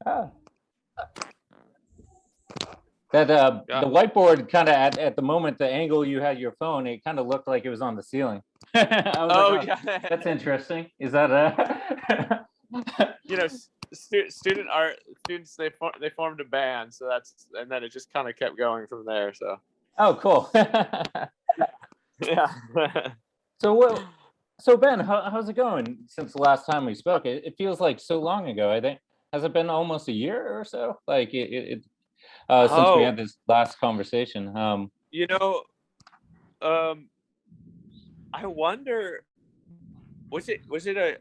Ah. That Yeah. the whiteboard kind of at the moment, the angle you had your phone, it kind of looked like it was on the ceiling. I was like, oh, yeah. that's interesting. Is that You know, student art students, they formed a band, so and then it just kind of kept going from there. So Oh, cool. yeah. So Ben, how's it going since the last time we spoke? It feels like so long ago. I think, has it been almost a year or so? Like since we Oh, had this last conversation. you know, um, I wonder, was it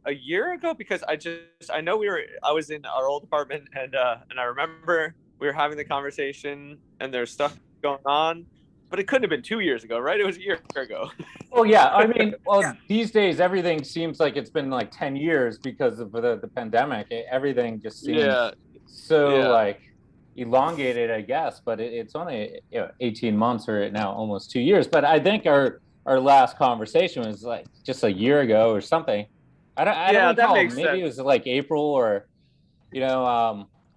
a year ago? Because I know I was in our old apartment, and I remember we were having the conversation and there's stuff going on, but it couldn't have been 2 years ago, right? It was a year ago. Oh yeah, I mean, well, these days everything seems like it's been like 10 years because of the pandemic. Everything just seems Yeah, so yeah. like elongated, I guess, but it's only 18 months or now almost 2 years. But I think our last conversation was like just a year ago or something. I don't Yeah, that recall. makes Maybe it sense. was like April or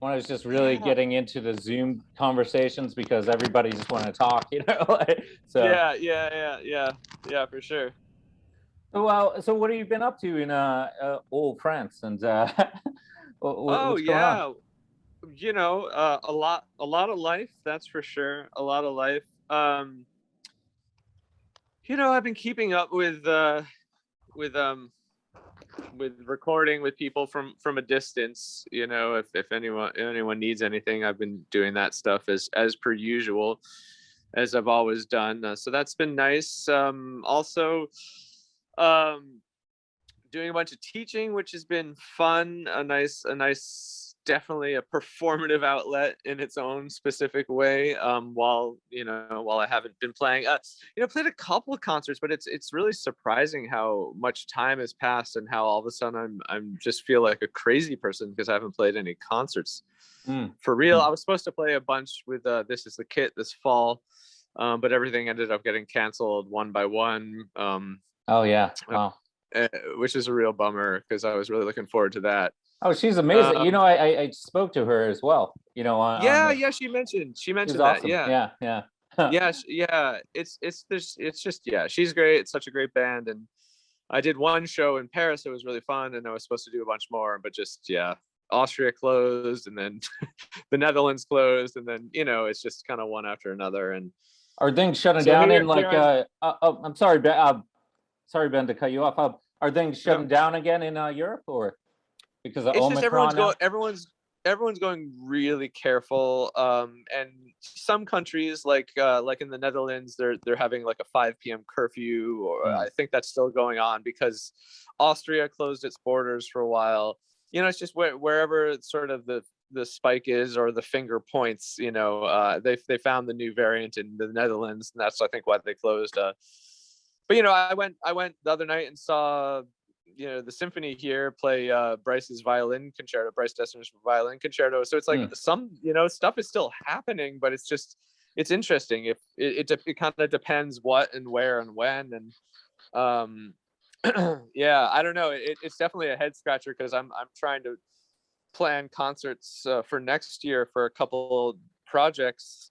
when I was just really Yeah. getting into the Zoom conversations because everybody just wanted to talk, so. Yeah, for sure. So what have you been up to in old France, and Oh what's going on? yeah, a lot of life, that's for sure. A lot of life. I've been keeping up with with recording with people from a distance. If anyone needs anything, I've been doing that stuff as per usual, as I've always done. So that's been nice. Also, um, doing a bunch of teaching, which has been fun. A nice, definitely a performative outlet in its own specific way. While I haven't been playing, played a couple of concerts, but it's really surprising how much time has passed and how all of a sudden I'm just feel like a crazy person because I haven't played any concerts Mm. for real. Mm. I was supposed to play a bunch with This Is the Kit this fall, but everything ended up getting canceled one by one. Oh yeah, wow. Which is a real bummer because I was really looking forward to that. Oh, she's amazing. Um, I spoke to her as well. On yeah, the. yeah, she She's mentioned that. awesome. Yeah, Yeah, yeah. yeah, yeah. It's just, yeah, she's great. It's such a great band, and I did one show in Paris. It was really fun, and I was supposed to do a bunch more, but just, yeah, Austria closed, and then the Netherlands closed, and then it's just kind of one after another, and Are things shutting so down here in here like? I'm. Oh, I'm sorry, Ben. Sorry, Ben, to cut you off. Are things No, shutting down again in Europe, or because of it's just Omicron now? everyone's going really careful, and some countries like in the Netherlands, they're having like a 5 p.m. curfew, or Mm. I think that's still going on because Austria closed its borders for a while. It's just wherever sort of the spike is or the finger points. They found the new variant in the Netherlands, and that's, I think, why they closed. But I went the other night and saw the symphony here play Bryce's violin concerto, Bryce Dessner's violin concerto. So it's like Mm. some stuff is still happening, but it's interesting. If it kind of depends what and where and when, and yeah, I don't know. It's definitely a head scratcher because I'm trying to plan concerts for next year for a couple projects,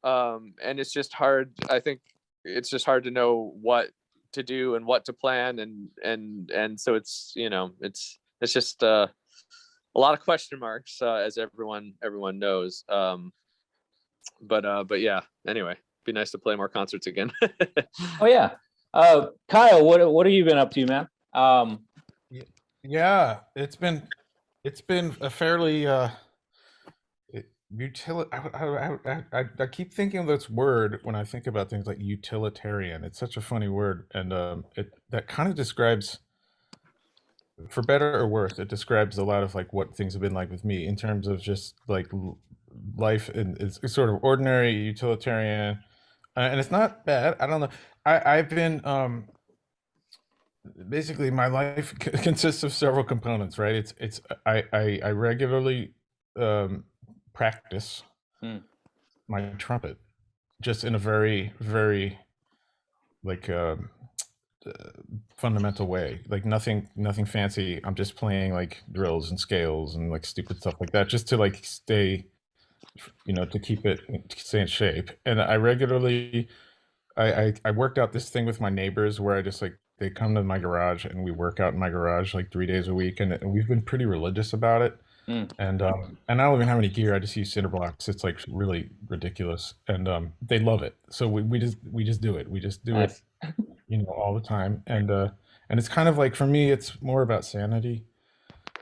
and it's just hard. I think it's just hard to know what to do and what to plan, and so it's just a lot of question marks, as everyone knows. But yeah. Anyway, be nice to play more concerts again. Oh yeah. Kyle, what have you been up to, man? Yeah, it's been a fairly I keep thinking of this word when I think about things like utilitarian. It's such a funny word, and it that kind of describes, for better or worse, it describes a lot of like what things have been like with me in terms of just like life, and it's sort of ordinary utilitarian, and it's not bad. I don't know. I've been basically my life consists of several components, right? I regularly practice Mm. my trumpet, just in a very, very like fundamental way, like nothing fancy. I'm just playing like drills and scales and like stupid stuff like that, just to like stay, to keep it, to stay in shape. And I regularly, I worked out this thing with my neighbors where I just like, they come to my garage and we work out in my garage like 3 days a week, and we've been pretty religious about it. Mm. And I don't even have any gear. I just use cinder blocks. It's like really ridiculous, and they love it. So we just do it. We just do it, Nice. all the time. And it's kind of like, for me, it's more about sanity,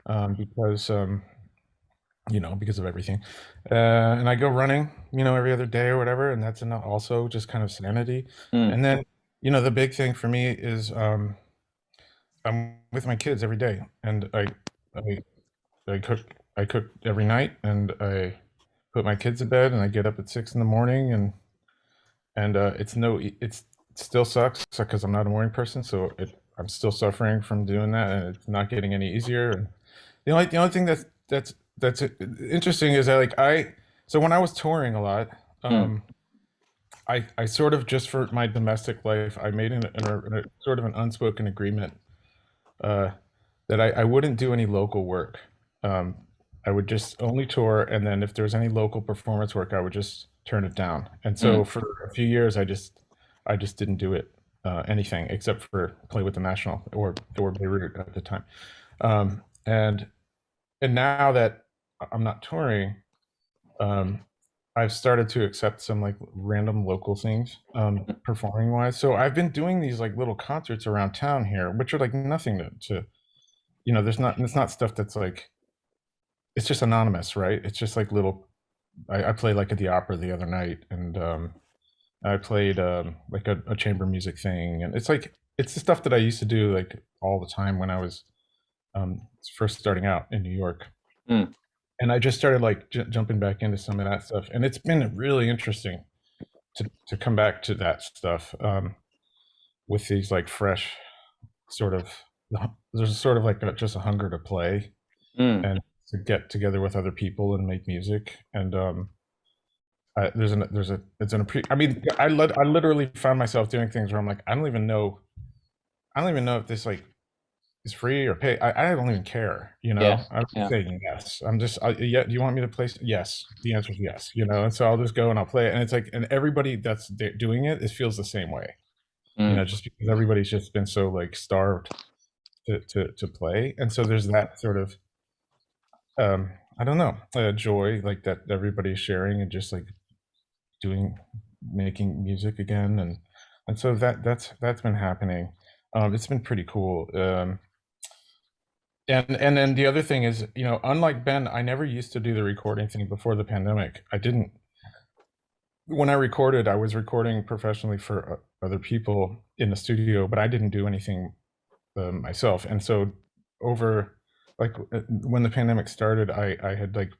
because because of everything. And I go running, every other day or whatever, and that's also just kind of sanity. Mm. And then, the big thing for me is, I'm with my kids every day, and I I cook I cook every night, and I put my kids to bed, and I get up at 6 in the morning, and it still sucks because I'm not a morning person, so I'm still suffering from doing that, and it's not getting any easier. And the only thing that's interesting is that, like, so when I was touring a lot, Mm. I sort of, just for my domestic life, I made a sort of an unspoken agreement, uh, that I wouldn't do any local work. Um, I would just only tour, and then if there's any local performance work, I would just turn it down. And so Mm. for a few years, I just didn't do it, anything except for play with the National or Beirut at the time. And now that I'm not touring, um, I've started to accept some like random local things, performing wise. So I've been doing these like little concerts around town here, which are like nothing to it's not stuff that's like, it's just anonymous, right? It's just like little. I played like at the opera the other night, and I played, like a chamber music thing, and it's the stuff that I used to do like all the time when I was, first starting out in New York. Mm. And I just started like jumping back into some of that stuff, and it's been really interesting to come back to that stuff, with these like fresh sort of, there's sort of like just a hunger to play Mm. and to get together with other people and make music. And I mean, I literally found myself doing things where I'm like, I don't even know if this like is free or pay. I don't even care, Yeah. I'm Yeah. saying yes. Yeah, do you want me to play? Yes, the answer is yes, and so I'll just go and I'll play it. And it's like, and everybody that's doing it feels the same way, Mm. just because everybody's just been so like starved to play. And so there's that sort of, I don't know, joy like that everybody's sharing, and just like making music again. And so that's been happening. It's been pretty cool. And then the other thing is, unlike Ben, I never used to do the recording thing before the pandemic. I didn't. When I recorded, I was recording professionally for other people in the studio, but I didn't do anything, myself. And so over, like, when the pandemic started, I had like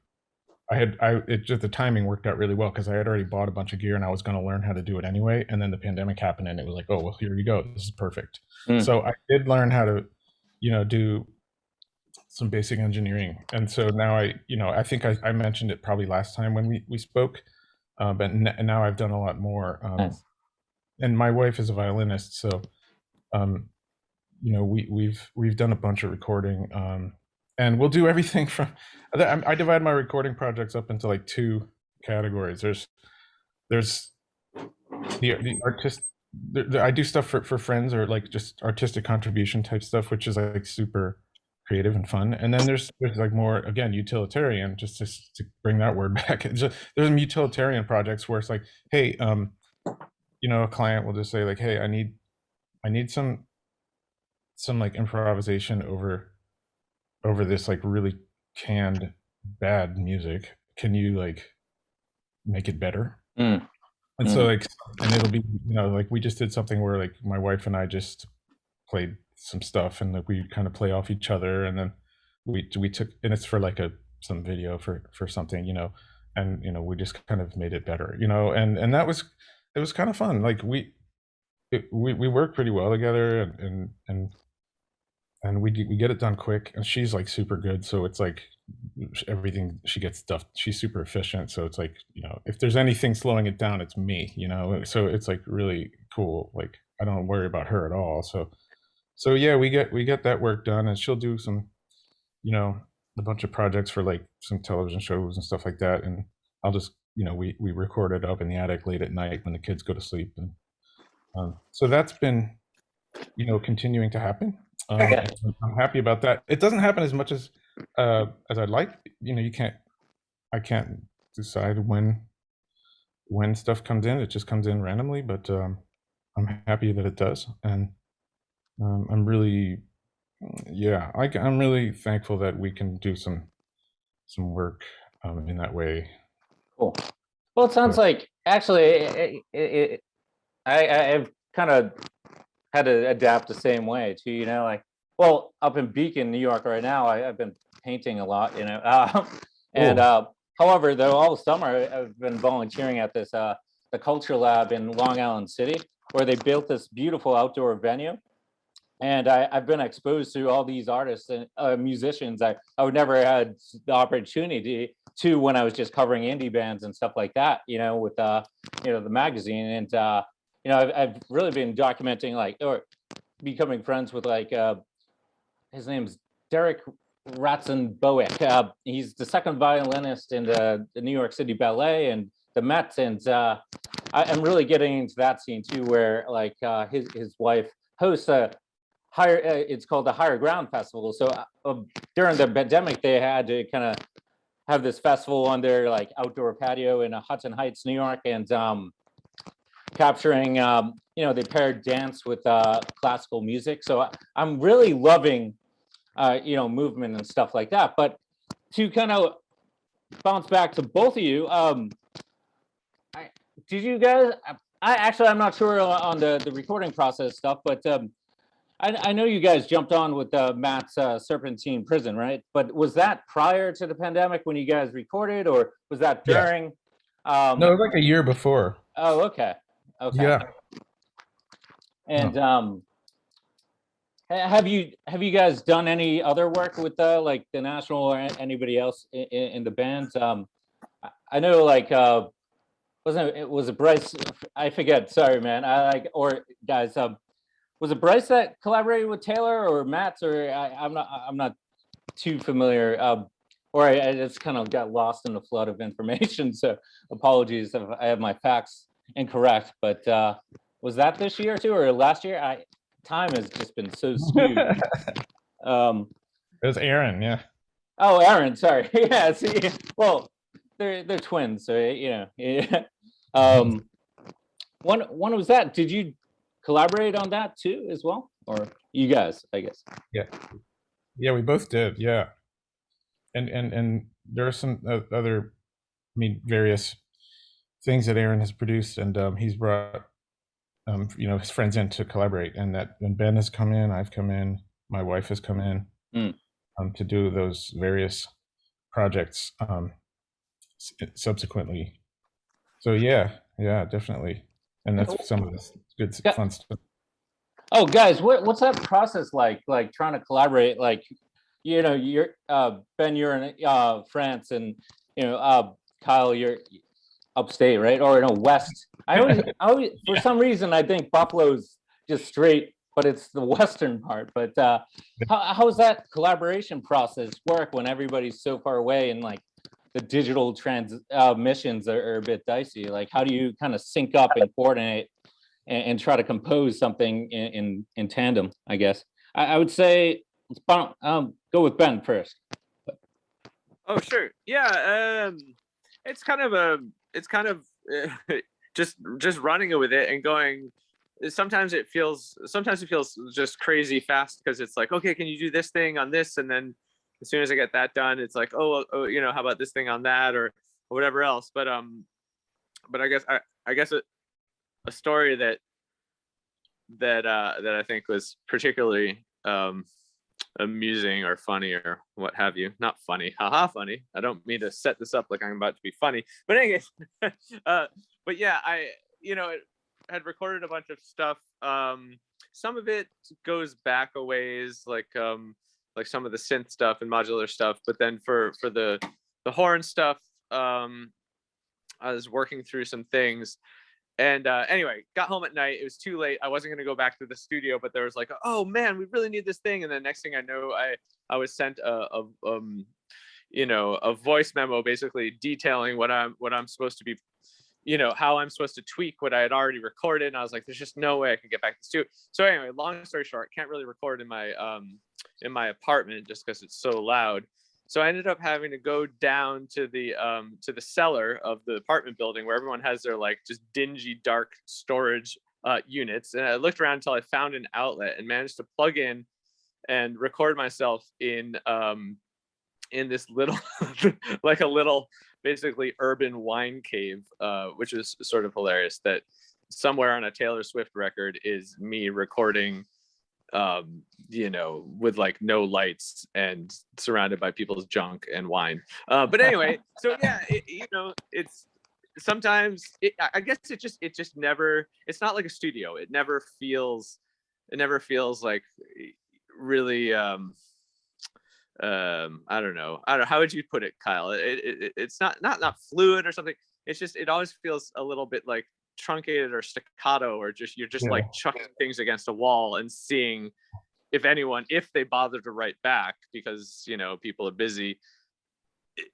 it just, the timing worked out really well, because I had already bought a bunch of gear and I was going to learn how to do it anyway. And then the pandemic happened, and it was like, oh well, here you go, this is perfect. Mm. So I did learn how to, do some basic engineering. And so now I think I mentioned it probably last time when we spoke, but now I've done a lot more. Nice. And my wife is a violinist, so, we've done a bunch of recording, and we'll do everything from. I divide my recording projects up into like two categories. There's the artist. I do stuff for friends, or like just artistic contribution type stuff, which is like super creative and fun. And then there's like more, again, utilitarian, just to bring that word back. There's some utilitarian projects where it's like, hey, a client will just say like, hey, I need some like improvisation over this like really canned bad music. Can you like make it better? Mm. And so like, and it'll be, like we just did something where like my wife and I just played some stuff, and like we kind of play off each other, and then we took, and it's for like some video for something, and we just kind of made it better, and it was kind of fun. Like we work pretty well together, and we get it done quick, and she's like super good, so it's like everything she gets stuff. She's super efficient, so it's like, if there's anything slowing it down, it's me. So it's like really cool. Like I don't worry about her at all. So yeah, we get that work done, and she'll do some, a bunch of projects for like some television shows and stuff like that, and I'll just, we record it up in the attic late at night when the kids go to sleep, and so that's been, continuing to happen. Okay. I'm happy about that. It doesn't happen as much as I'd like. I can't decide when stuff comes in. It just comes in randomly, but I'm happy that it does, and I'm really, yeah, I'm really thankful that we can do some work in that way. Cool. Well, it sounds So, like actually, I've kind of had to adapt the same way too. Like, well, up in Beacon, New York, right now, I've been painting a lot. And however, though, all summer I've been volunteering at this the Culture Lab in Long Island City, where they built this beautiful outdoor venue. And I've been exposed to all these artists and musicians I would never had the opportunity to when I was just covering indie bands and stuff like that, with the magazine. And I've really been documenting, like, or becoming friends with, like, his name's Derek Ratzenbowick. He's the second violinist in the New York City Ballet and the Mets. And I'm really getting into that scene too, where like his wife hosts a it's called the Higher Ground Festival. So during the pandemic, they had to kind of have this festival on their like outdoor patio in Hudson Heights, New York, and capturing, they paired dance with classical music. So I'm really loving, movement and stuff like that. But to kind of bounce back to both of you, did you guys? I'm not sure on the recording process stuff, but I know you guys jumped on with Matt's Serpentine Prison, right? But was that prior to the pandemic when you guys recorded, or was that during? No, it was like a year before. Oh, okay. Okay. Yeah. And have you guys done any other work with like the National or anybody else in the bands? I know, like, was it Bryce? I forget. Sorry, man. Or guys. Was it Bryce that collaborated with Taylor or Matt? Or I'm not too familiar. Or I just kind of got lost in the flood of information. So apologies if I have my facts incorrect. But was that this year too, or last year? Time has just been so skewed. It was Aaron, yeah. Oh, Aaron, sorry. Yeah, see, well, they're twins, so yeah. When was that? Did you collaborate on that too as well, or you guys, I guess? Yeah, we both did. Yeah, and there are some other, various things that Aaron has produced, and he's brought his friends in to collaborate, and Ben has come in, I've come in, my wife has come in to do those various projects subsequently. So yeah, definitely, and that's some of this good fun stuff. Oh, guys, what's that process like? Like trying to collaborate, like, you're Ben, you're in France, and Kyle, you're upstate, right? Or west. I always for some reason I think Buffalo's just straight, but it's the western part. But how's that collaboration process work when everybody's so far away, and like the digital transmissions are a bit dicey? Like, how do you kind of sync up and coordinate and try to compose something in tandem? I guess I would say go with Ben first. Oh, sure. Yeah. It's kind of just running it with it and going. Sometimes it feels just crazy fast, because it's like, okay, can you do this thing on this? And then as soon as I get that done, it's like, oh, how about this thing on that, or whatever else. But I guess a story that I think was particularly amusing or funny or what have you. Not funny, haha, funny. I don't mean to set this up like I'm about to be funny, but anyways, but yeah, I had recorded a bunch of stuff. Some of it goes back a ways, like like some of the synth stuff and modular stuff. But then for the horn stuff, I was working through some things. And anyway, got home at night. It was too late. I wasn't going to go back to the studio, but there was like, oh man, we really need this thing. And then next thing I know, I was sent a voice memo basically detailing what I'm supposed to be, how I'm supposed to tweak what I had already recorded. And I was like, there's just no way I can get back to the studio. So anyway, long story short, can't really record in my apartment just because it's so loud. So I ended up having to go down to the cellar of the apartment building where everyone has their like just dingy, dark storage units. And I looked around until I found an outlet and managed to plug in and record myself in this little, like a little, basically urban wine cave, which is sort of hilarious that somewhere on a Taylor Swift record is me recording with like no lights and surrounded by people's junk and wine. But anyway, so yeah, it's sometimes I guess it just never, it's not like a studio. It never feels like really, I don't know. How would you put it, Kyle? It's not fluid or something. It's just, it always feels a little bit like truncated or staccato, or just you're just like chucking things against a wall and seeing if they bother to write back, because people are busy,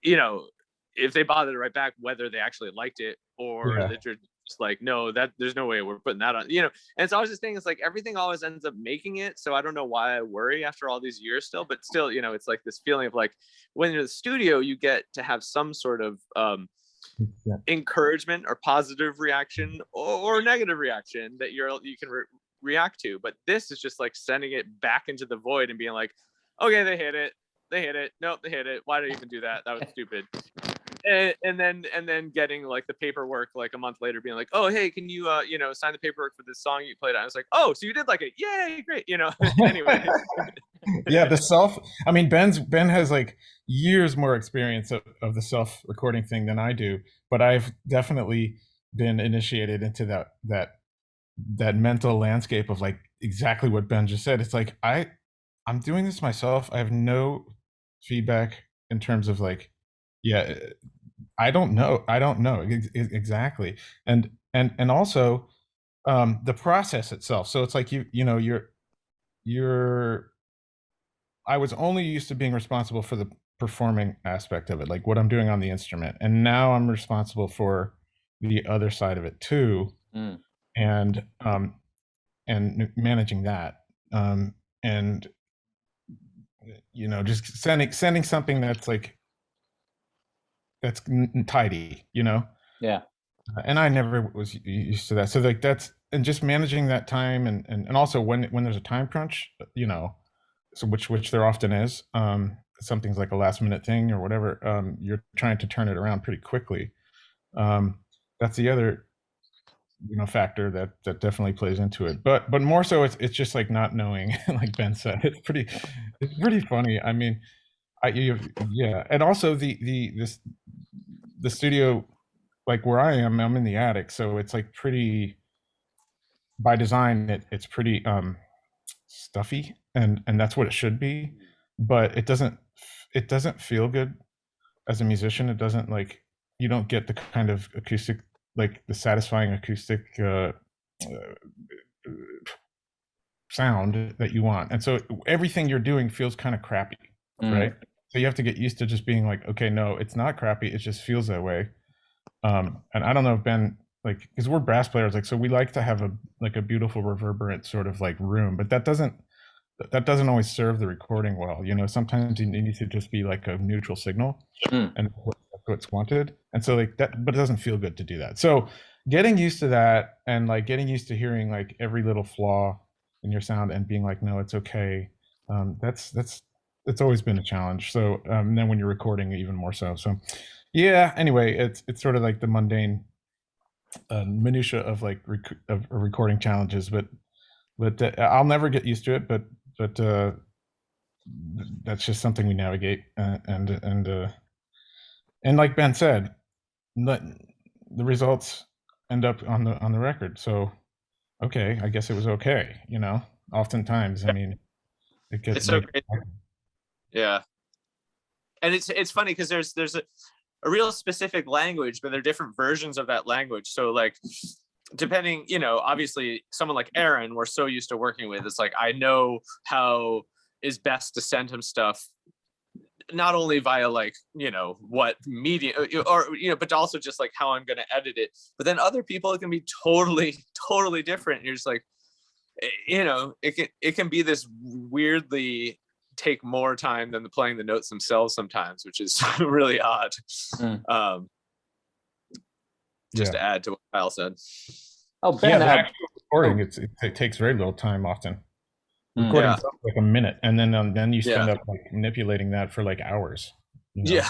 if they bother to write back, whether they actually liked it or that you're just like, no, that there's no way we're putting that on, and it's always this thing, it's like everything always ends up making it. So I don't know why I worry after all these years still, but still, it's like this feeling of like when you're in the studio, you get to have some sort of encouragement or positive reaction or negative reaction that you can react to. But this is just like sending it back into the void and being like, okay, they hit it, nope, they hit it, why did I even do that was stupid. And then getting like the paperwork like a month later being like, oh hey, can you sign the paperwork for this song you played on? I was like, oh, so you did like it, yay, great. Anyway. Yeah, Ben has like years more experience of the self-recording thing than I do, but I've definitely been initiated into that mental landscape of like exactly what Ben just said. It's like I'm doing this myself. I have no feedback in terms of like, I don't know exactly, and also the process itself. So it's like you're I was only used to being responsible for the performing aspect of it, like what I'm doing on the instrument, and now I'm responsible for the other side of it too, and managing that, and just sending something that's like that's tidy, Yeah. And I never was used to that, so like that's, and just managing that time, and also when there's a time crunch, so which there often is, something's like a last minute thing or whatever, you're trying to turn it around pretty quickly. That's the other factor that definitely plays into it, but more so it's just like not knowing. Like Ben said, it's pretty funny. I mean, and also the studio, like where I am, I'm in the attic, so it's like pretty, by design, it's pretty stuffy, and that's what it should be, but it doesn't feel good as a musician. It doesn't, like, you don't get the kind of acoustic, like the satisfying acoustic sound that you want, and so everything you're doing feels kind of crappy, right? So you have to get used to just being like, okay, no, it's not crappy, it just feels that way. And I don't know if Ben, like, because we're brass players, like, so we like to have a beautiful reverberant sort of like room, but that doesn't always serve the recording well. Sometimes you need to just be like a neutral signal, and that's what's wanted. And so like that, but it doesn't feel good to do that. So getting used to that, and like getting used to hearing like every little flaw in your sound and being like, no, it's okay. It's always been a challenge. So and then when you're recording, even more so. So yeah. Anyway, it's sort of like the mundane minutia of like of recording challenges, but I'll never get used to it. But that's just something we navigate, and like Ben said, the results end up on the record. So okay, I guess it was okay. Oftentimes, I mean, it gets it's so great. Yeah. And it's funny because there's a real specific language, but there are different versions of that language. So like, depending, obviously someone like Aaron, we're so used to working with, it's like, I know how is best to send him stuff, not only via like, what media or, but also just like how I'm going to edit it. But then other people, it can be totally different. And you're just like, it can be this weirdly take more time than playing the notes themselves sometimes, which is really odd. Just to add to what Kyle said. Oh, Ben, the actual recording, it takes very little time often. Recording like a minute, and then you spend up like manipulating that for like hours. Yeah.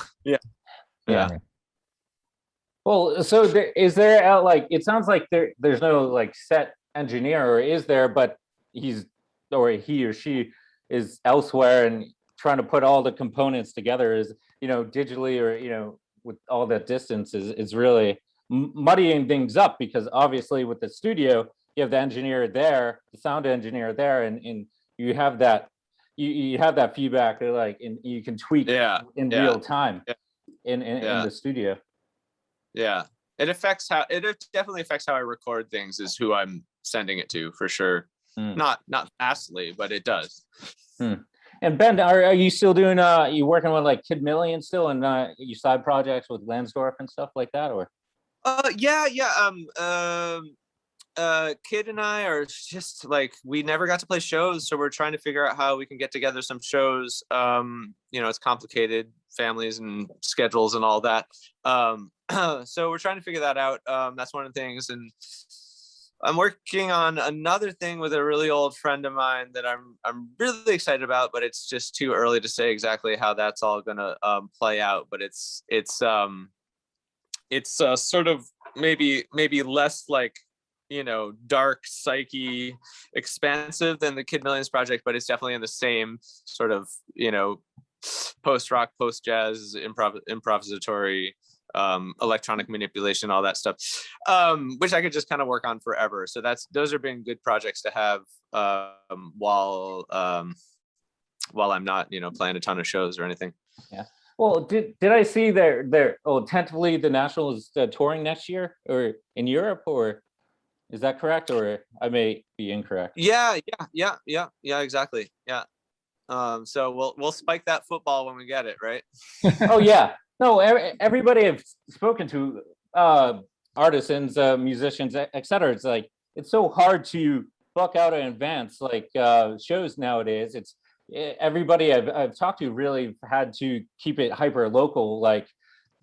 Well, so is there like, it sounds like there's no like set engineer, or is there? But he or she is elsewhere and trying to put all the components together, is digitally, or with all that distance is really muddying things up, because obviously with the studio you have the engineer there, the sound engineer there, and you have that you have that feedback, like, and you can tweak in real time in the studio. Yeah, it definitely affects how I record things, is who I'm sending it to, for sure. Not vastly, but it does. And Ben, are you still doing you working with like Kid Million still, and you side projects with Lansdorf and stuff like that, or? Kid and I are just like, we never got to play shows, so we're trying to figure out how we can get together some shows. It's complicated, families and schedules and all that. So we're trying to figure that out. That's one of the things. And I'm working on another thing with a really old friend of mine that I'm really excited about, but it's just too early to say exactly how that's all gonna play out. But it's sort of maybe less like, dark psyche expansive than the Kid Millions project, but it's definitely in the same sort of, post-rock, post-jazz, improvisatory, electronic manipulation, all that stuff, which I could just kind of work on forever. So those are being good projects to have while I'm not, playing a ton of shows or anything. Yeah. Well, did I see tentatively the National is touring next year, or in Europe, or is that correct, or I may be incorrect? Yeah, exactly. Yeah. So we'll spike that football when we get it, right? Oh yeah. No, everybody I've spoken to, artisans, musicians, etc. It's like, it's so hard to book out in advance, like shows nowadays. It's everybody I've talked to really had to keep it hyper local, like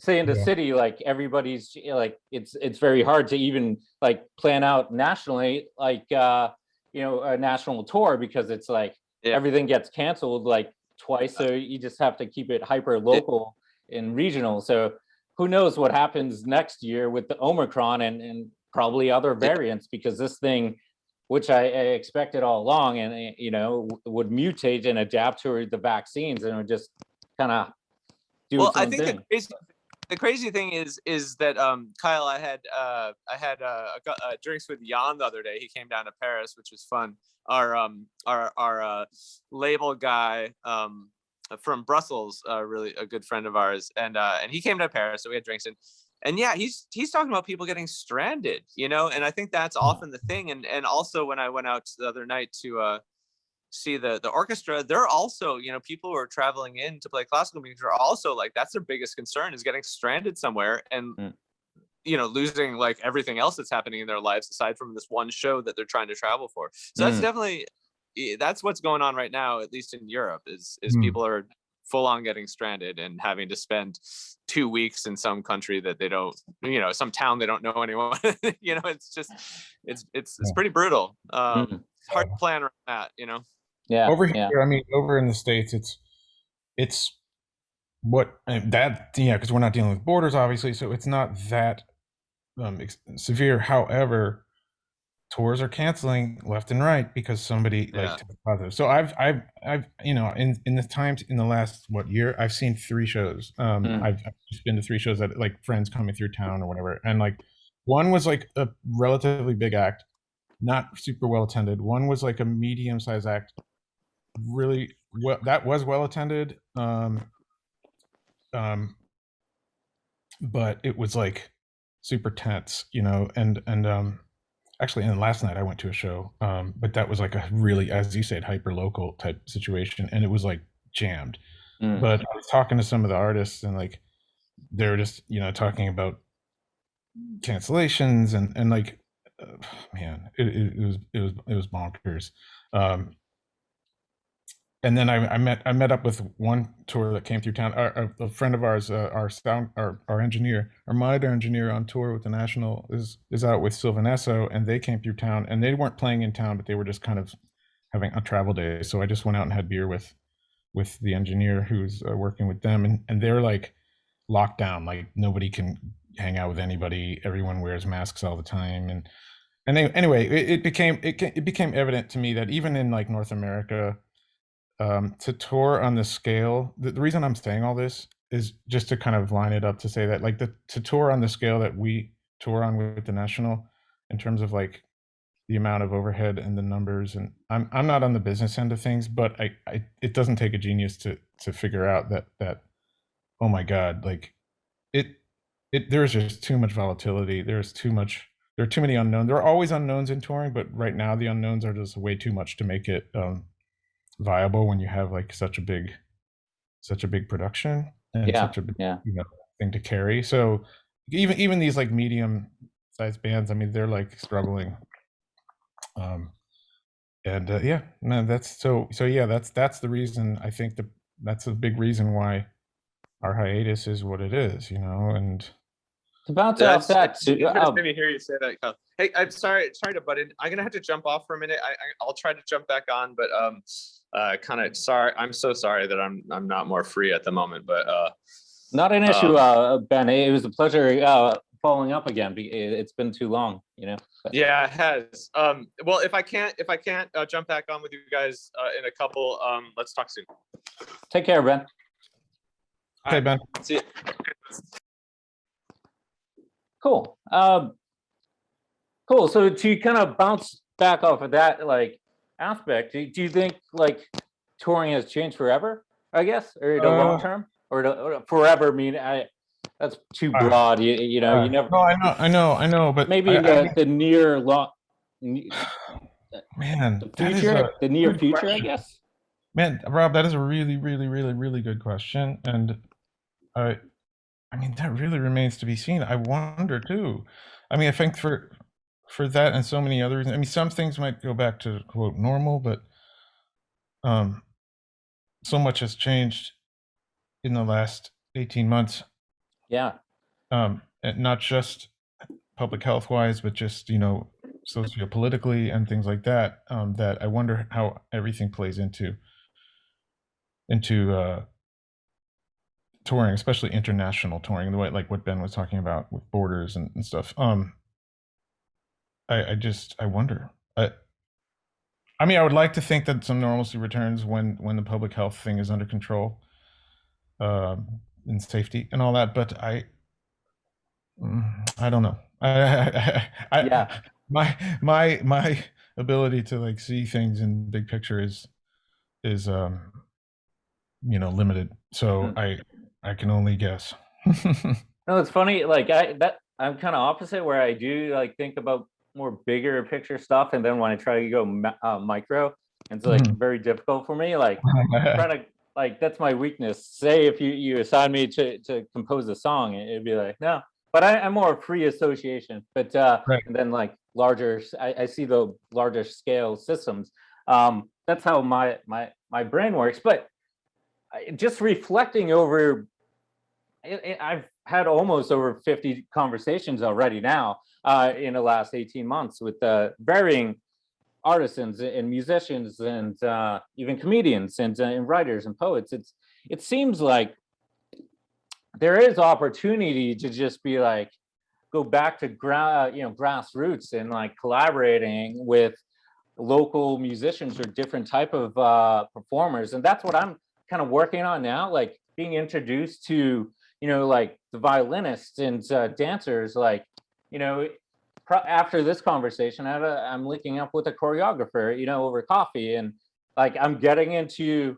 say in the city, like everybody's like, it's very hard to even like plan out nationally, like a national tour, because it's like everything gets canceled like twice, so you just have to keep it hyper local and regional. So who knows what happens next year with the Omicron and probably other variants, because this thing, which I expected all along, and would mutate and adapt to the vaccines, and it would just kind of do its own thing. The crazy thing is that Kyle, I had drinks with Jan the other day. He came down to Paris, which was fun. Our label guy from Brussels, really a good friend of ours, and he came to Paris, so we had drinks, and yeah, he's talking about people getting stranded, and I think that's often the thing. And also when I went out the other night to see the orchestra, they're also, people who are traveling in to play classical music are also like, that's their biggest concern, is getting stranded somewhere and losing like everything else that's happening in their lives aside from this one show that they're trying to travel for. So that's definitely, that's what's going on right now, at least in Europe, is people are full on getting stranded and having to spend 2 weeks in some country that they don't, some town they don't know anyone. It's just, it's pretty brutal. It's hard to plan around that, Yeah. Over here, I mean, over in the States, it's what that, because we're not dealing with borders, obviously, so it's not that severe. However, tours are canceling left and right because somebody tested positive. So I've in the times in the last year, I've seen 3 shows. I've just been to 3 shows that like friends coming through town or whatever, and like one was like a relatively big act, not super well attended. One was like a medium-sized act, really well attended. But it was like super tense, you know, and actually, and last night I went to a show, but that was like a really, as you said, hyper local type situation, and it was like jammed. Mm. But I was talking to some of the artists, and like they were just, you know, talking about cancellations and like, man, it was bonkers. Um, and then I met up with one tour that came through town. A friend of ours, our engineer, our monitor engineer on tour with the National is out with Sylvanesso, and they came through town, and they weren't playing in town, but they were just kind of having a travel day. So I just went out and had beer with the engineer who's working with them, and they're like locked down, like nobody can hang out with anybody. Everyone wears masks all the time, and anyway, it became evident to me that even in like North America, to tour on this scale, the reason I'm saying all this is just to kind of line it up to say that like to tour on the scale that we tour on with the National, in terms of like the amount of overhead and the numbers, and I'm not on the business end of things, but I it doesn't take a genius to figure out that oh my God, like it there's just too much volatility. There are too many unknowns. There are always unknowns in touring, but right now the unknowns are just way too much to make it viable when you have like such a big production and Yeah, such a big, yeah. you know, thing to carry. So even these like medium sized bands, I mean, they're like struggling. And yeah, no, that's yeah, that's the reason. I think that's a big reason why our hiatus is what it is, you know. And To bounce Yeah, off that, it's interesting to hear you say that, Kyle. Hey, I'm sorry to butt in. I'm gonna have to jump off for a minute. I'll try to jump back on, but kind of sorry. I'm so sorry that I'm not more free at the moment. But not an issue, Ben. It was a pleasure following up again. It's been too long, you know. But. Yeah, it has. Well, if I can't jump back on with you guys in a couple, let's talk soon. Take care, Ben. okay, Ben. See you. Cool. Cool. So to kind of bounce back off of that like aspect, do you think like touring has changed forever? I guess, or the long term, or forever? I mean, that's too broad. You know, you never. No, I know, but maybe the near long. Man, the future, the near future, question. I guess. Man, Rob, that is a really, really, really, really good question, and I mean, that really remains to be seen. I wonder too. I mean, I think for that and so many other reasons. I mean, some things might go back to quote normal, but so much has changed in the last 18 months. Yeah. And not just public health wise, but just, you know, sociopolitically and things like that. That I wonder how everything plays into touring, especially international touring, the way like what Ben was talking about with borders and stuff. I wonder. I mean, I would like to think that some normalcy returns when the public health thing is under control, and safety and all that. But I don't know. Yeah. My ability to like see things in big picture is you know, limited. So I can only guess. No, it's funny. Like I'm kind of opposite, where I do like think about more bigger picture stuff, and then when I try to go micro, it's like very difficult for me. Like trying to like that's my weakness. Say if you assign me to compose a song, it'd be like no. But I'm more free association. But Right. and then like larger, I see the larger scale systems. That's how my brain works. But just reflecting over, I've had almost over 50 conversations already now in the last 18 months with varying artisans and musicians and even comedians and writers and poets. It seems like there is opportunity to just be like go back to grassroots and like collaborating with local musicians or different type of performers, and that's what I'm kind of working on now, like being introduced to like the violinists and dancers, like after this conversation I'm linking up with a choreographer over coffee, and like I'm getting into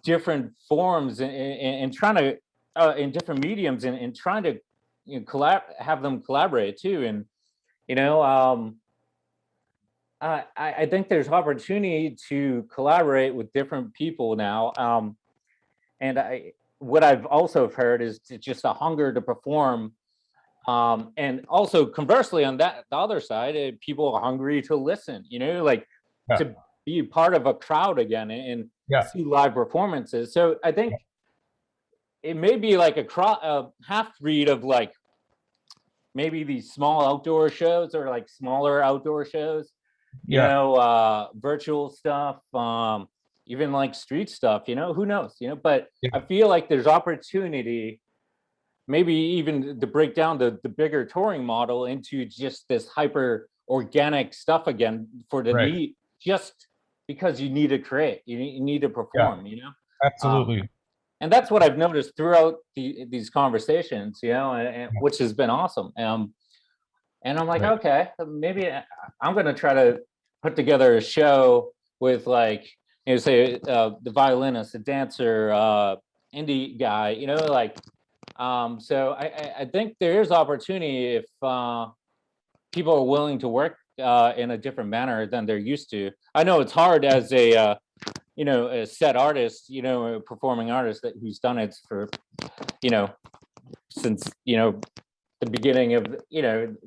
different forms and trying to in different mediums and trying to have them collaborate too. And you know, I think there's opportunity to collaborate with different people now. And what I've also heard is just a hunger to perform. And also conversely, on the other side, people are hungry to listen, like to be part of a crowd again and see live performances. So I think it may be like a half breed of like maybe these small outdoor shows or like smaller outdoor shows, virtual stuff, even like street stuff, who knows, but I feel like there's opportunity maybe even to break down the bigger touring model into just this hyper organic stuff again for the need, just because you need to create, you need to perform, Absolutely. And that's what I've noticed throughout these conversations, and which has been awesome. And I'm like, okay, maybe I'm going to try to put together a show with like, say the violinist, a dancer, indie guy, like, so I think there is opportunity if people are willing to work in a different manner than they're used to. I know it's hard as a set artist, a performing artist who's done it for, since the beginning of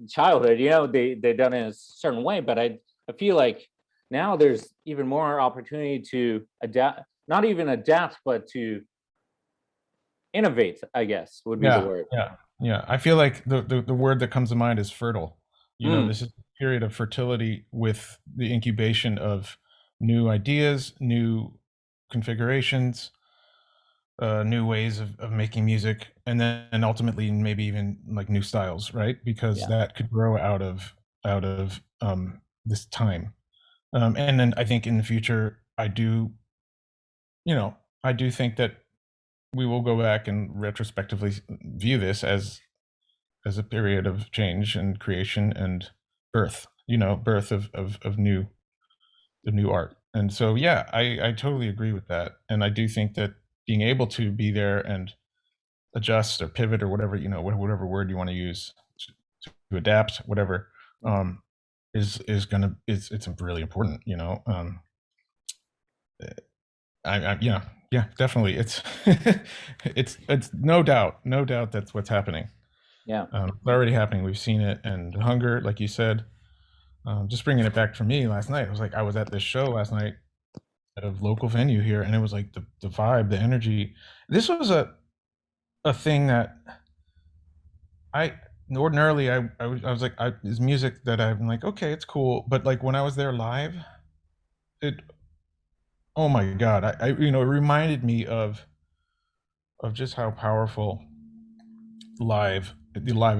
childhood. They've done it a certain way, but I feel like now there's even more opportunity to adapt, not even adapt, but to innovate, I guess would be the word. Yeah. I feel like the word that comes to mind is fertile. This is a period of fertility with the incubation of new ideas, new configurations, new ways of making music, and then ultimately maybe even like new styles, right? Because that could grow out of this time. And then I think in the future, I do think that we will go back and retrospectively view this as a period of change and creation and birth, birth of new art. And so, I totally agree with that. And I do think that being able to be there and adjust or pivot or whatever, whatever word you want to use to adapt, whatever, it's really important, definitely. It's it's no doubt that's what's happening. It's already happening. We've seen it. And hunger, like you said, just bringing it back for me last night, I was at this show last night at a local venue here, and it was like the vibe, the energy. This was a thing that I ordinarily I was like, is music that I'm like, okay, it's cool, but like when I was there live, it, oh my God, it reminded me of just how powerful the live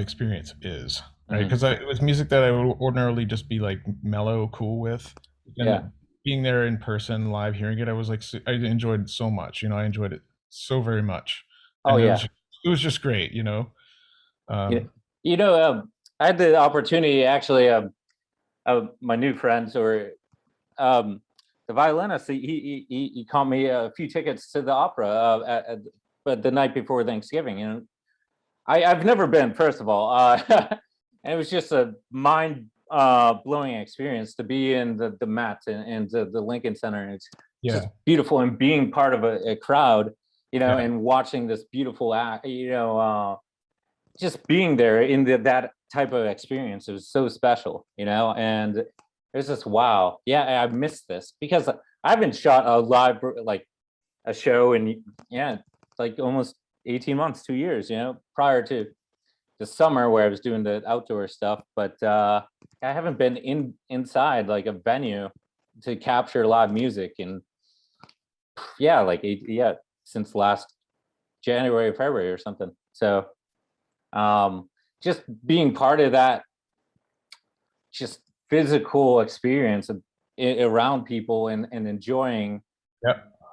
experience is, right? Because it was music that I would ordinarily just be like mellow, cool with. And being there in person, live, hearing it, I was like, I enjoyed it so much. I enjoyed it so very much. And it was just great. I had the opportunity actually of my new friends or the violinist. He called me a few tickets to the opera but the night before Thanksgiving, and I've never been, first of all, and it was just a mind blowing experience to be in the Met and the Lincoln Center, and it's just beautiful, and being part of a crowd, and watching this beautiful act, just being there in that type of experience, it was so special, and it was just wow. I missed this because I haven't shot a live like a show in like almost 18 months, 2 years, prior to the summer where I was doing the outdoor stuff, but I haven't been inside like a venue to capture live music and since last January, February or something. So just being part of that just physical experience around people and enjoying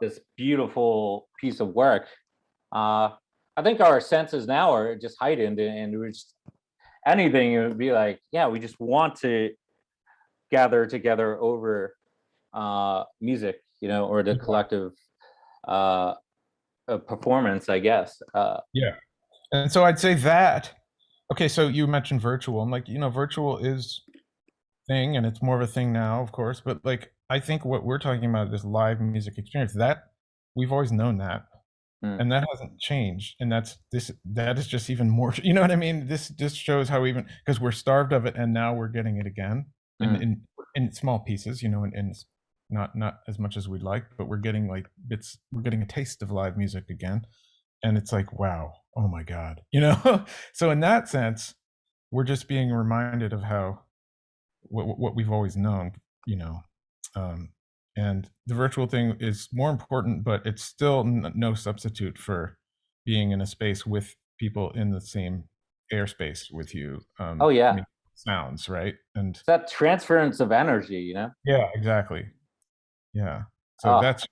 this beautiful piece of work. I think our senses now are just heightened, and we're just anything. It would be like, we just want to gather together over music, or the collective a performance, I guess. Yeah. And so I'd say that, okay, so you mentioned virtual. I'm like, virtual is thing, and it's more of a thing now, of course, but like, I think what we're talking about, this live music experience, that we've always known that. Mm, And that hasn't changed. And that is just even more, you know what I mean? This just shows how, even because we're starved of it, and now we're getting it again in mm, in small pieces, and not as much as we'd like, but we're getting like we're getting a taste of live music again. And it's like, wow, oh my God, So in that sense, we're just being reminded of how what we've always known, you know. Um, and the virtual thing is more important, but it's still no substitute for being in a space with people in the same airspace with you. oh yeah, Making sounds, right? And it's that transference of energy, yeah, exactly. Yeah. So Oh that's,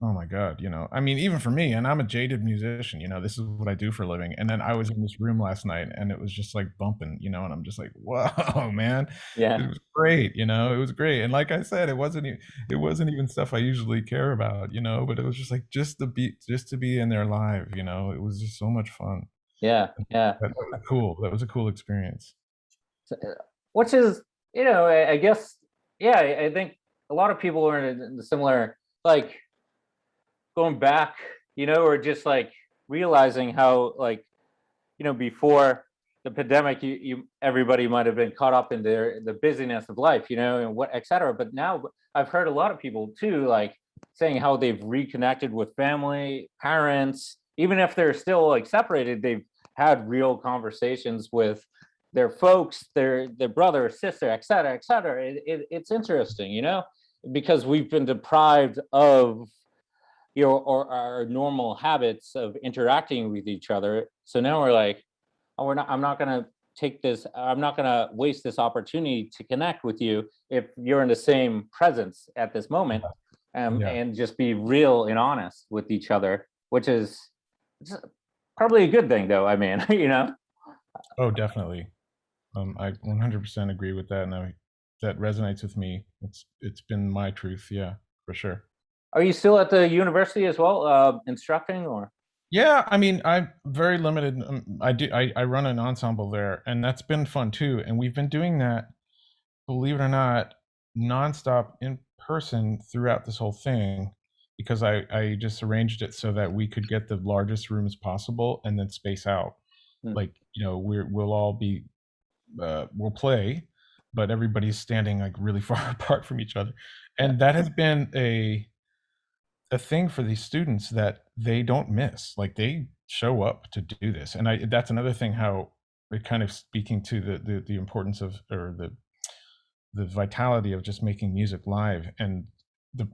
oh my God, I mean, even for me, and I'm a jaded musician, this is what I do for a living. And then I was in this room last night, and it was just like bumping, and I'm just like, whoa, man, it yeah, was great, it was great. And like I said, it wasn't even stuff I usually care about, but it was just like, just to be in there live, it was just so much fun. yeah, yeah. That was cool. That was a cool experience. Which is, I guess, yeah, I think a lot of people are in a similar, like, going back, or just like realizing how, like, before the pandemic, everybody might have been caught up in the busyness of life, and what, etc. But now I've heard a lot of people too, like, saying how they've reconnected with family, parents, even if they're still like separated, they've had real conversations with their folks, their brother, sister, etc., etc. It's interesting, because we've been deprived of, or our normal habits of interacting with each other. So now we're like, oh, I'm not going to take this, I'm not going to waste this opportunity to connect with you if you're in the same presence at this moment, Yeah. and just be real and honest with each other, which is probably a good thing, though. I mean, Oh, definitely. I 100% agree with that, and that resonates with me. It's been my truth, yeah, for sure. Are you still at the university as well, instructing, or? Yeah, I mean, I'm very limited. I run an ensemble there, and that's been fun too. And we've been doing that, believe it or not, nonstop in person throughout this whole thing, because I just arranged it so that we could get the largest rooms possible and then space out. Hmm, Like, we'll all be we'll play, but everybody's standing like really far apart from each other. yeah, And that has been a thing for these students that they don't miss. Like, they show up to do this. And that's another thing, how it kind of speaking to the importance of, or the vitality of just making music live. And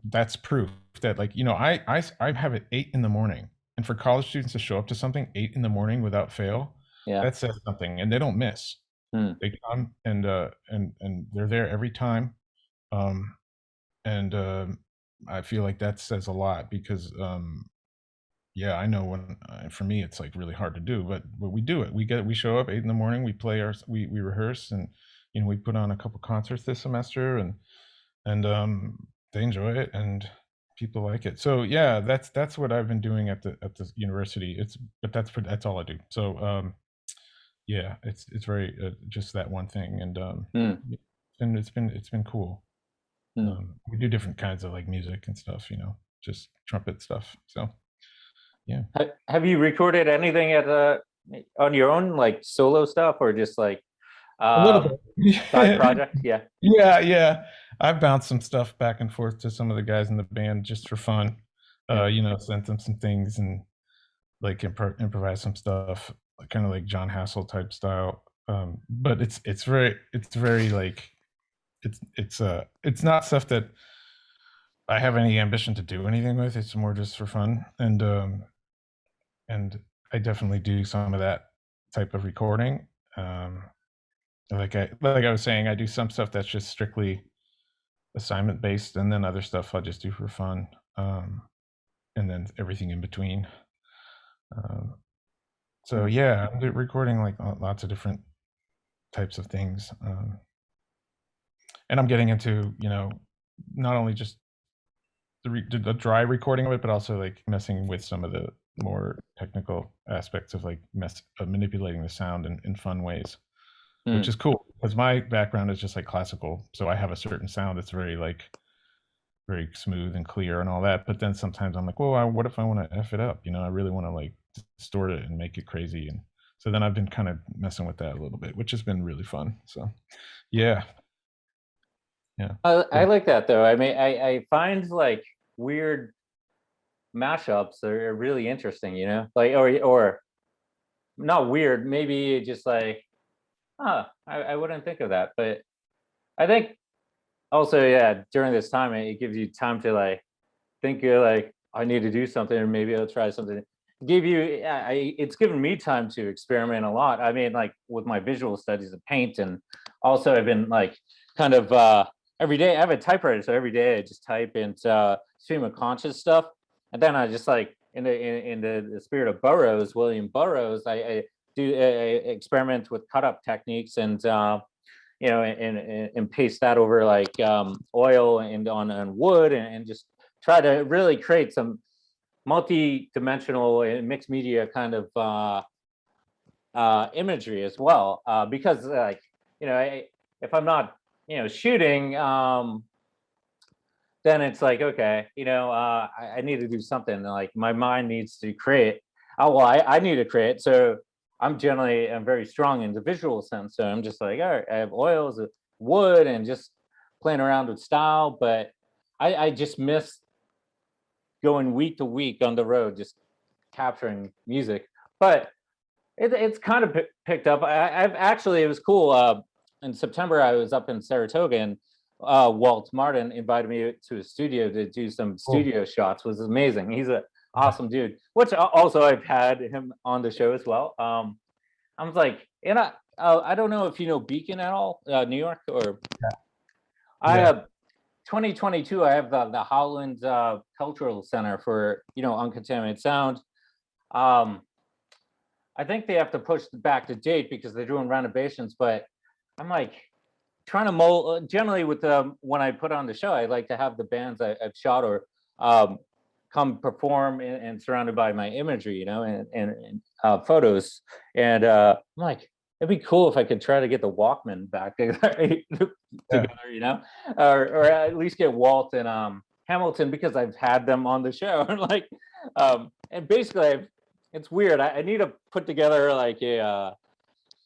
that's proof that, like, I have it 8 in the morning, and for college students to show up to something 8 in the morning without fail, yeah. that says something, and they don't miss. Hmm. They come, and they're there every time. Um, and I feel like that says a lot, because yeah, I know when, for me, it's like really hard to do, but we do it. We show up 8 in the morning, we play we rehearse, and we put on a couple concerts this semester, and they enjoy it, and people like it. So yeah, that's what I've been doing at the university. That's all I do. So yeah, it's very just that one thing, and Hmm, yeah, it's been cool. hmm. We do different kinds of like music and stuff, just trumpet stuff. So yeah, Have you recorded anything on your own, like solo stuff, or just like a little side bit. project? Yeah. Yeah, yeah. I've bounced some stuff back and forth to some of the guys in the band just for fun. Yeah. Sent them some things, and like improvise some stuff, kind of like John Hassel type style. But it's very like, it's not stuff that I have any ambition to do anything with. It's more just for fun, and I definitely do some of that type of recording. Um, like I was saying, I do some stuff that's just strictly assignment based, and then other stuff I just do for fun, and then everything in between. Um, so Hmm. yeah, I'm recording like lots of different types of things, and I'm getting into, not only just the dry recording of it, but also like messing with some of the more technical aspects of like manipulating the sound in fun ways, which is cool because my background is just like classical, so I have a certain sound that's very smooth and clear and all that. But then sometimes I'm like, well, what if I want to f it up? I really want to like distort it and make it crazy. And so then I've been kind of messing with that a little bit, which has been really fun. So yeah. I like that though. I mean, I find like weird mashups are really interesting, like, or not weird, maybe just like, I wouldn't think of that. But I think also, yeah, during this time, it gives you time to like think you're like, I need to do something, or maybe I'll try something. It's given me time to experiment a lot. I mean, like with my visual studies of paint, and also I've been like kind of every day. I have a typewriter, so every day I just type into stream of conscious stuff, and then I just like in the spirit of William Burroughs, I do experiment with cut up techniques and and paste that over like oil and on wood, and just try to really create some multi-dimensional and mixed media kind of imagery as well. Because like, if I'm not, shooting, then it's like, okay, I need to do something. Like my mind needs to create. Oh, well, I need to create. So I'm very strong in the visual sense. So I'm just like, all right, I have oils, wood, and just playing around with style. But I just miss going week to week on the road, just capturing music. But it's kind of picked up. I've actually, it was cool. In September, I was up in Saratoga, and Walt Martin invited me to his studio to do some studio shots. It was amazing. He's an awesome dude, which also I've had him on the show as well. I was like, and I don't know if you know Beacon at all, New York, or I have 2022. I have the Howland Cultural Center for uncontaminated sound. I think they have to push back the date because they're doing renovations, but I'm like trying to mold. Generally, with when I put on the show, I like to have the bands I've shot or come perform and surrounded by my imagery, and photos. And I'm like, it'd be cool if I could try to get the Walkman back together, or at least get Walt and Hamilton, because I've had them on the show. Like, and basically, it's weird. I need to put together like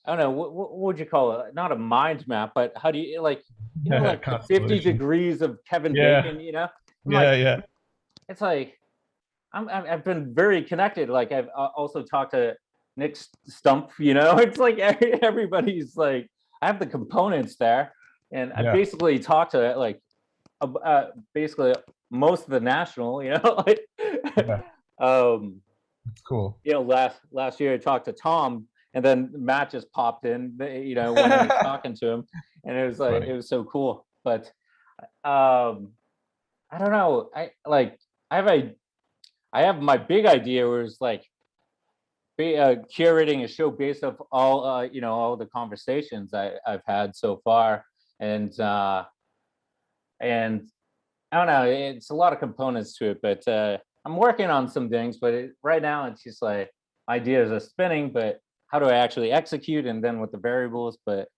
I don't know, what would you call it? Not a mind map, but how do you like the 50 degrees of Kevin Bacon, Yeah. It's like I've been very connected. Like I've also talked to Nick Stump, it's like everybody's like, I have the components there, and I basically talked to like basically most of the national, like It's cool. Last year I talked to Tom, and then Matt just popped in, when I was talking to him, and it was like, it was so cool. But I don't know. I have my big idea was like curating a show based off all all the conversations I've had so far, and I don't know. It's a lot of components to it, but I'm working on some things. But right now, it's just like ideas are spinning, but how do I actually execute, and then with the variables? But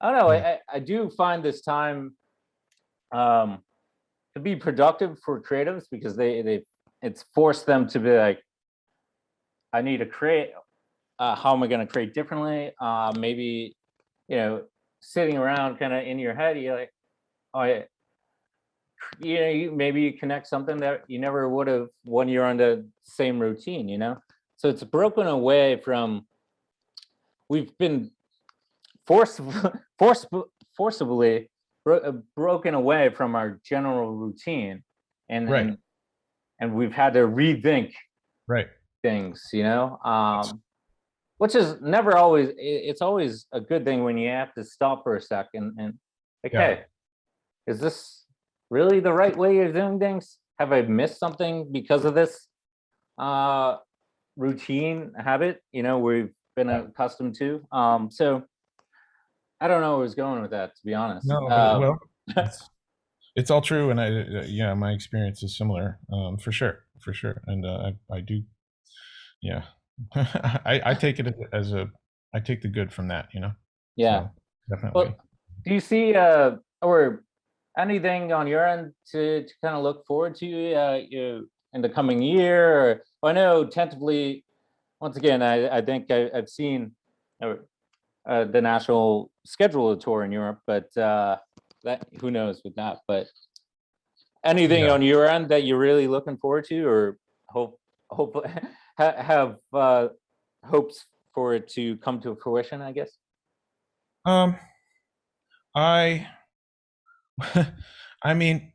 I don't know. I do find this time to be productive for creatives, because it's forced them to be like, I need to create. How am I going to create differently? Maybe, sitting around kind of in your head, you're like, oh, maybe you connect something that you never would have when you're on the same routine, So it's broken away from. We've been forcibly broken away from our general routine, and we've had to rethink things, which is never always. It's always a good thing when you have to stop for a second and like, hey, is this really the right way you're doing things? Have I missed something because of this routine habit, we've been accustomed to? So I don't know where I was going with that, to be honest. No, well, it's all true, and yeah, my experience is similar, for sure, and I do, yeah. I take it as a, I take the good from that, Yeah. so definitely. Well, do you see or anything on your end to kind of look forward to in the coming year? Or, I know tentatively, once again, I think I've seen the national schedule of tour in Europe, but that who knows with that. But anything Yeah. on your end that you're really looking forward to, or hope have hopes for it to come to fruition, I guess. Um, I, I mean,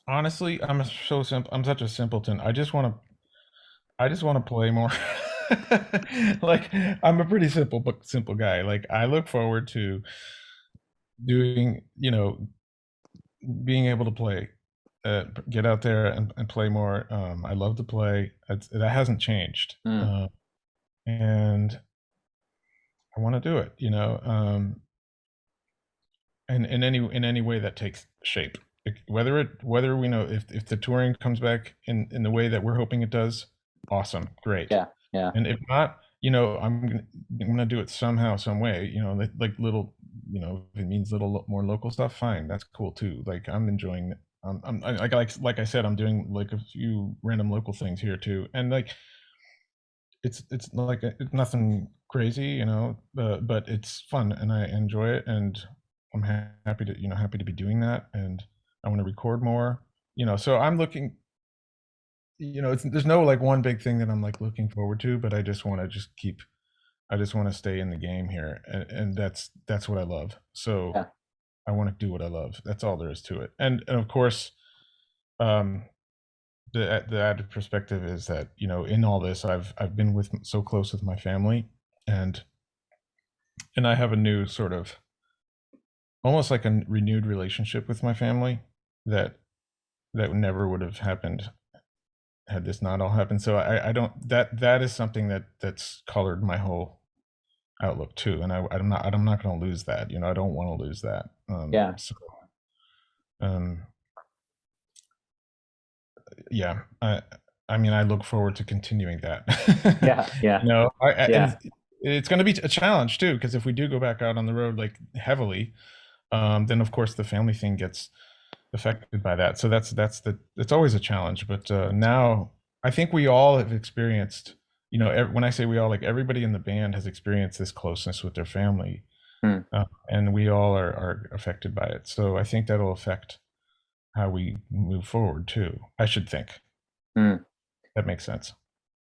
honestly, I'm such a simpleton. I just want to play more. Like, I'm a pretty simple guy. Like, I look forward to doing, being able to play, get out there and play more. I love to play. That hasn't changed. Mm, And I want to do it, and in any way that takes shape. Whether we know if the touring comes back in the way that we're hoping it does, awesome, great. yeah, yeah, And if not, I'm gonna do it somehow, some way. Like little, if it means more local stuff, fine, that's cool too. Like, I'm enjoying it. Like I said, I'm doing like a few random local things here too, and like it's like it's nothing crazy, but it's fun and I enjoy it, and I'm happy to be doing that, and I want to record more. So I'm looking. There's no like one big thing that I'm like looking forward to, but I just want to I just want to stay in the game here, and that's what I love. So yeah, I want to do what I love. That's all there is to it. And of course, um, the added perspective is that, in all this, I've been so close with my family, and I have a new sort of, almost like a renewed relationship with my family that never would have happened had this not all happened. So I don't, that is something that's colored my whole outlook too, and I'm not going to lose that. I don't want to lose that. yeah, So um, yeah, I mean, I look forward to continuing that. yeah, yeah, And yeah, it's going to be a challenge too, because if we do go back out on the road like heavily, then of course the family thing gets affected by that. So it's always a challenge. But now I think we all have experienced, when I say we all, like everybody in the band has experienced this closeness with their family, mm, and we all are affected by it. So I think that'll affect how we move forward too. I should think mm. that makes sense.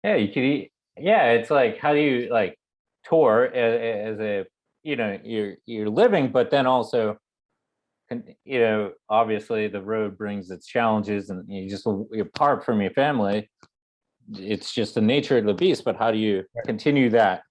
Yeah. You could eat. Yeah, it's like, how do you like tour as a you're living, but then also obviously the road brings its challenges, and you're apart from your family. It's just the nature of the beast. But how do you continue that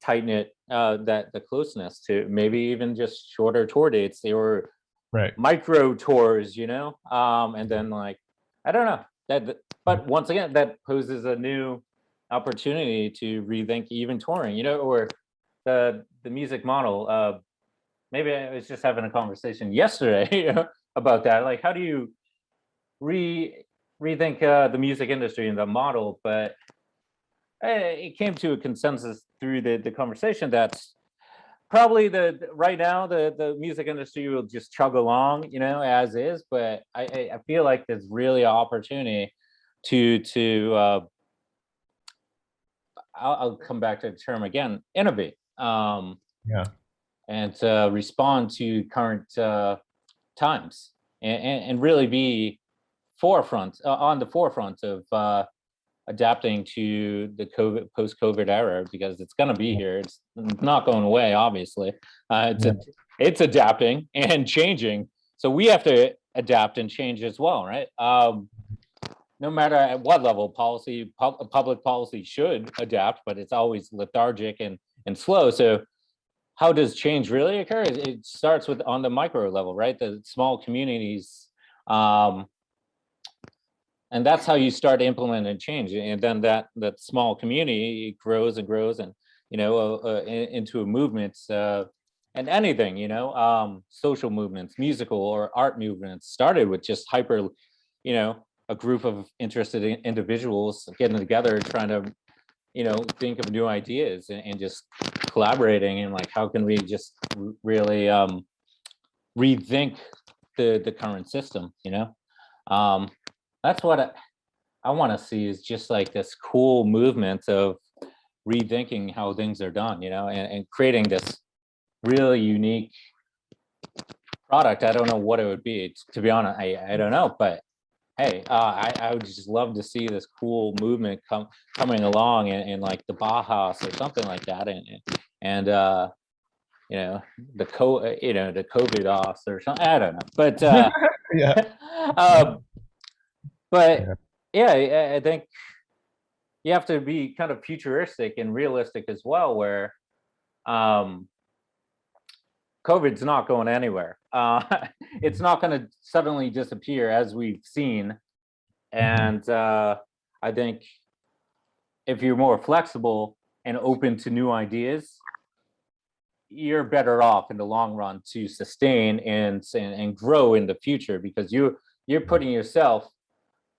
tight knit, that the closeness to maybe even just shorter tour dates? They were Right. micro tours, and then like, I don't know that, but once again, that poses a new opportunity to rethink even touring, or the music model. Maybe I was just having a conversation yesterday about that. Like, how do you rethink the music industry and the model? But it came to a consensus through the conversation that's probably right now the music industry will just chug along, as is. But I feel like there's really an opportunity to I'll come back to the term again, innovate. Yeah. And respond to current times, and really be on the forefront of adapting to the post-COVID era, because it's going to be here. It's not going away, obviously. It's adapting and changing, so we have to adapt and change as well, right? No matter at what level, public policy should adapt, but it's always lethargic and slow. So how does change really occur? It starts with on the micro level, right? The small communities, and that's how you start implementing change. And then that small community grows and grows, and into a movement and anything, social movements, musical or art movements started with just a group of interested individuals getting together, trying to, think of new ideas and just collaborating, and like, how can we just really rethink the current system, that's what I want to see, is just like this cool movement of rethinking how things are done, and creating this really unique product. I don't know what it would be, to be honest. I don't know, but hey, I would just love to see this cool movement coming along in like the Bajas or something like that, and the COVID offs or something. I don't know, but Yeah. but Yeah. yeah, I think you have to be kind of futuristic and realistic as well, where COVID's not going anywhere. It's not going to suddenly disappear, as we've seen. And I think if you're more flexible and open to new ideas, you're better off in the long run to sustain and grow in the future, because you're putting yourself,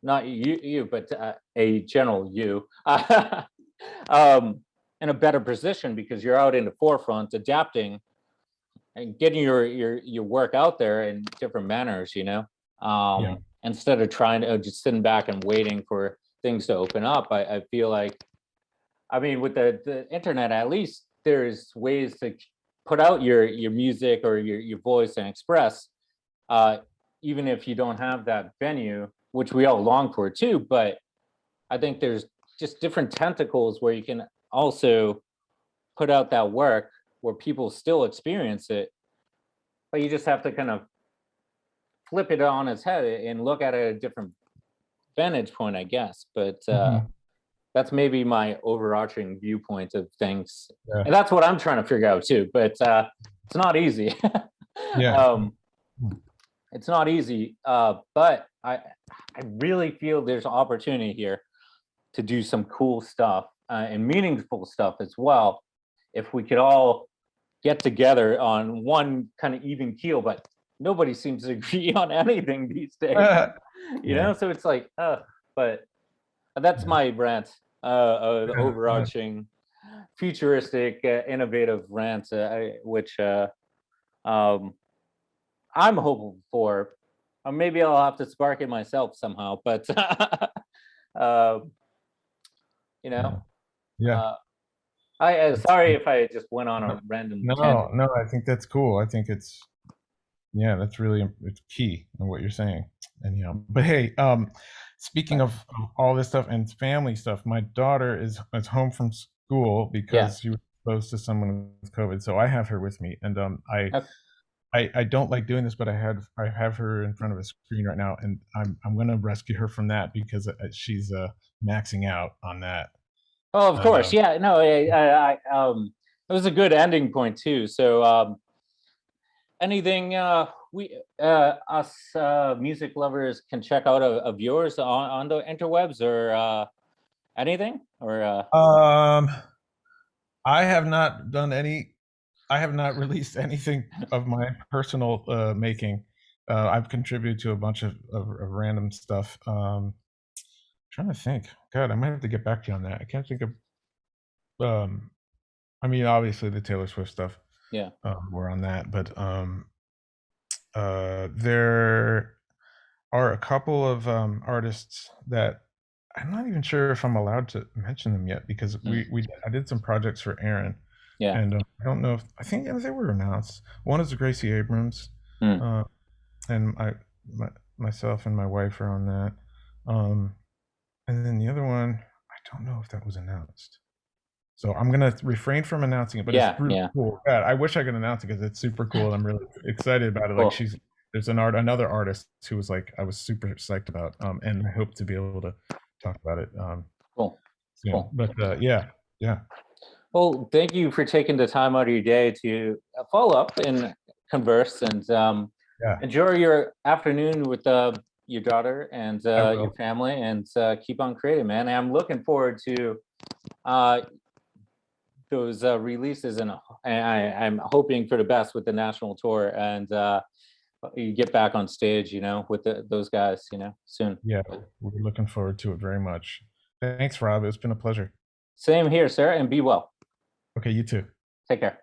not you, but a general you, in a better position, because you're out in the forefront, adapting and getting your work out there in different manners, instead of trying to just sitting back and waiting for things to open up. I feel like, I mean, with the internet, at least there's ways to put out your music or your voice and express, even if you don't have that venue, which we all long for too. But I think there's just different tentacles where you can also put out that work where people still experience it, but you just have to kind of flip it on its head and look at it at a different vantage point, I guess. But that's maybe my overarching viewpoint of things, and that's what I'm trying to figure out too. But it's not easy. It's not easy, but I really feel there's opportunity here to do some cool stuff and meaningful stuff as well, if we could all get together on one kind of even keel. But nobody seems to agree on anything these days, so it's like, but that's my rant, the overarching futuristic innovative rant, which I'm hopeful for. Or maybe I'll have to spark it myself somehow, but sorry if I just went on a random tangent. No, I think that's cool. I think it's really, it's key in what you're saying. And but hey, speaking of all this stuff and family stuff, my daughter is home from school because she was exposed to someone with COVID, so I have her with me, and I don't like doing this, but I have her in front of a screen right now, and I'm going to rescue her from that because she's maxing out on that. Oh, of course, yeah. No, it was a good ending point too. So, anything us music lovers can check out of yours on the interwebs, or anything, or I have not done any. I have not released anything of my personal making. I've contributed to a bunch of random stuff. Trying to think. God, I might have to get back to you on that. I can't think of. I mean, obviously the Taylor Swift stuff. Yeah. We're on that, but there are a couple of artists that I'm not even sure if I'm allowed to mention them yet, because I did some projects for Aaron. Yeah. And I don't know if I think they were announced. One is Gracie Abrams, and myself and my wife are on that. And then the other one, I don't know if that was announced. So I'm gonna refrain from announcing it, but it's really cool. God, I wish I could announce it because it's super cool. I'm really excited about it. Cool. Like there's another artist who was like, I was super psyched about, and I hope to be able to talk about it. Cool. Soon. Cool. But yeah. Well, thank you for taking the time out of your day to follow up and converse, and enjoy your afternoon with your daughter and your family, and keep on creating, man. And I'm looking forward to those releases, and I'm hoping for the best with the national tour, and you get back on stage, with those guys, soon. Yeah, we're looking forward to it very much. Thanks, Rob. It's been a pleasure. Same here, sir, and be well. Okay, you too. Take care.